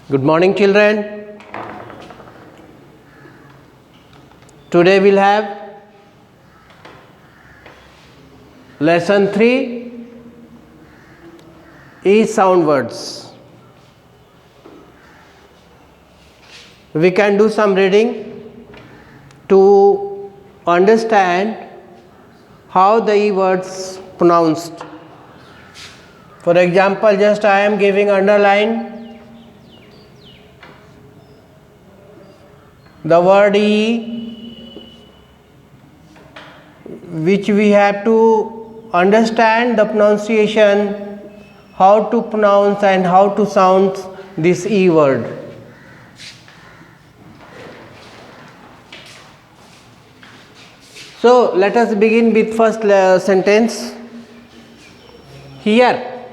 Good morning, children. Today we'll have lesson 3, E sound words. We can do some reading to understand how the E words pronounced. For example, just I am giving underline the word E, which we have to understand the pronunciation, how to pronounce and how to sound this E word. So let us begin with first sentence. Here,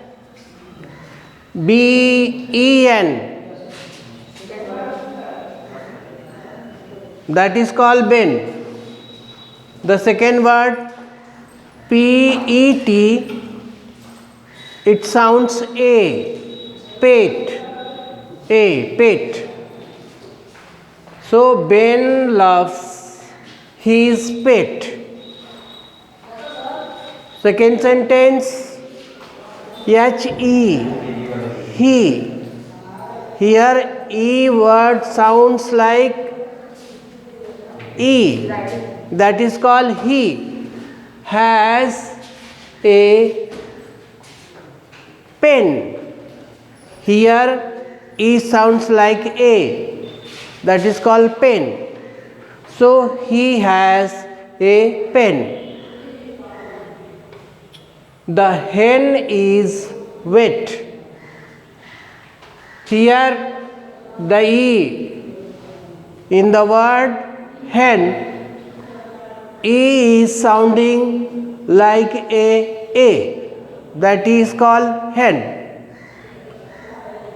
B-E-N, that is called Ben. The second word, P-E-T, it sounds A, pet, A, pet. So Ben loves his pet. Second sentence, H-E, he. Here E word sounds like E, that is called he, has a pen. Here E sounds like A, that is called pen. So he has a pen. The hen is wet. Here the E in the word hen, E is sounding like a, that is called hen.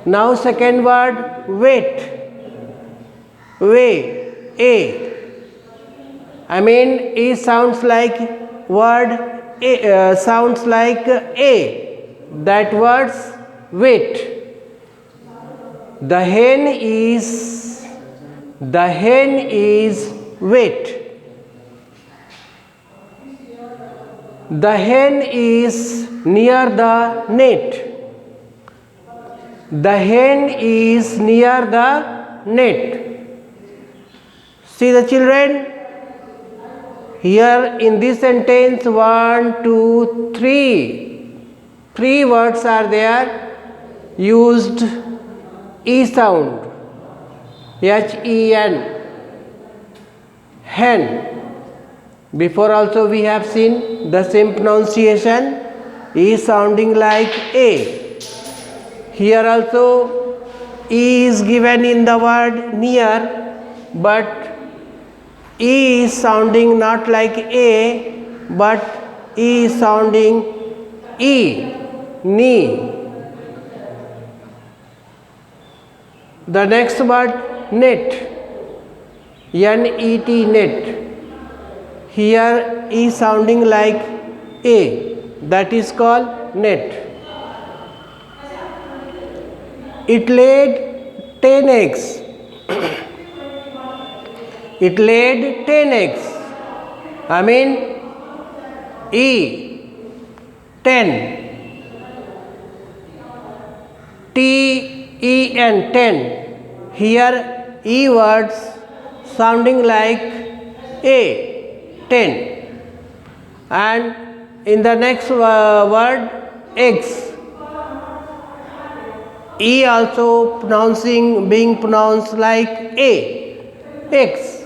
Now second word wet, way, A. I mean E sounds like word A, sounds like A, that word's wet. The hen is wet. The hen is near the net. The hen is near the net. See the children? Here in this sentence, 1, 2, 3 words are there used E sound, H-E-N, hen. Before also we have seen the same pronunciation, E sounding like A. Here also E is given in the word near, but E is sounding not like A, but E is sounding E, knee. The next word net, N-E-T, net. Here E sounding like A, that is called net. It laid 10 eggs. It laid 10 eggs. I mean E, 10. T-E-N, 10. Here E words sounding like A, 10. And in the next word, eggs. E also being pronounced like A, eggs.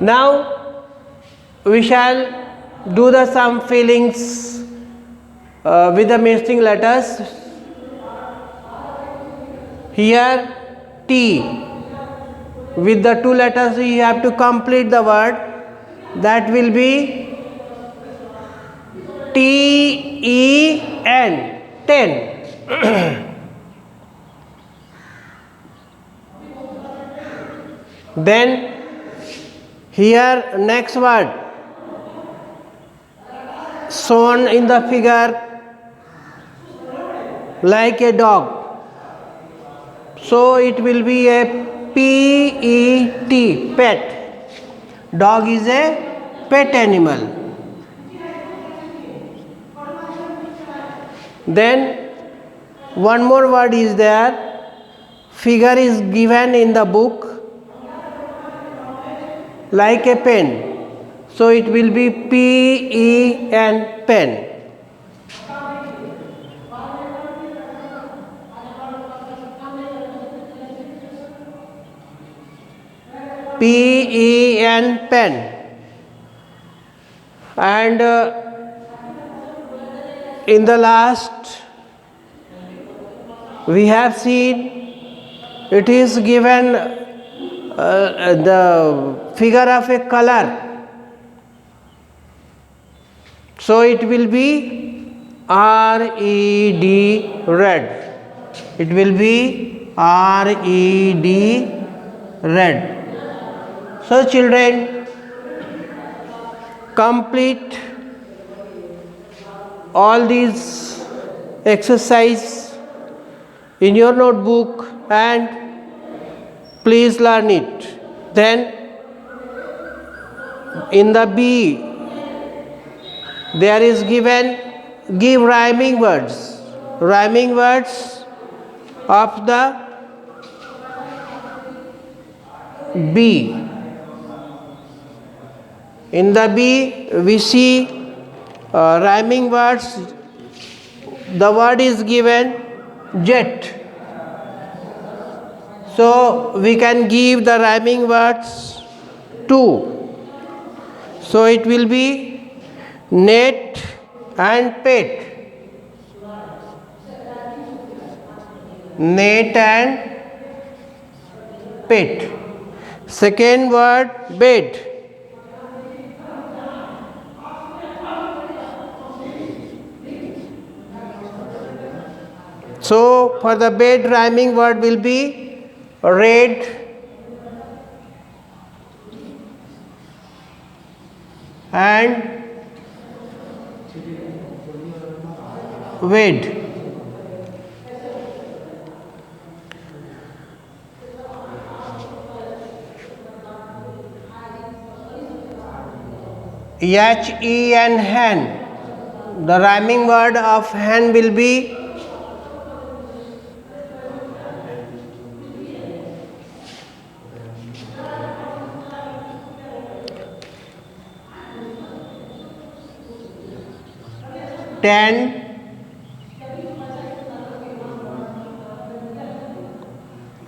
Now we shall do the some fillings with the missing letters. Here T, with the 2 letters we have to complete the word. That will be T-E-N, 10. Then here next word shown in the figure like a dog. So it will be a PET, pet. Dog is a pet animal. Then one more word is there. Figure is given in the book like a pen. So it will be PEN, pen. PEN, pen. And in the last we have seen it is given the figure of a color. So it will be RED, red. It will be RED, red. So children, complete all these exercise in your notebook and please learn it. Then in the B there is given give rhyming words of the B. In the B we see rhyming words. The word is given jet. So we can give the rhyming words too. So it will be net and pet. Net and pet. Second word bed. So for the bed rhyming word will be red, and wed. HEN, hen. The rhyming word of hen will be ten,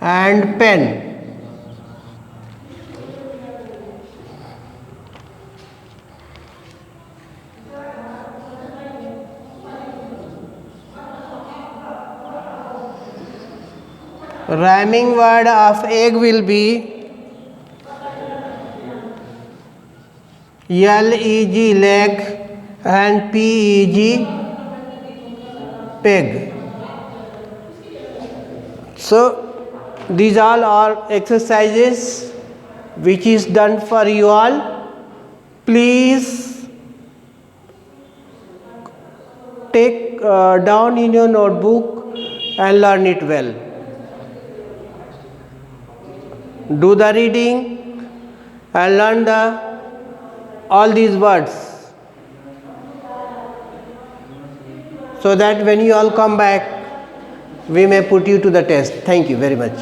and pen. Rhyming word of egg will be LEG, leg, and PEG, peg. So these all are exercises which is done for you all. Please take down in your notebook and learn it well. Do the reading and learn all these words, so that when you all come back we may put you to the test. Thank you very much.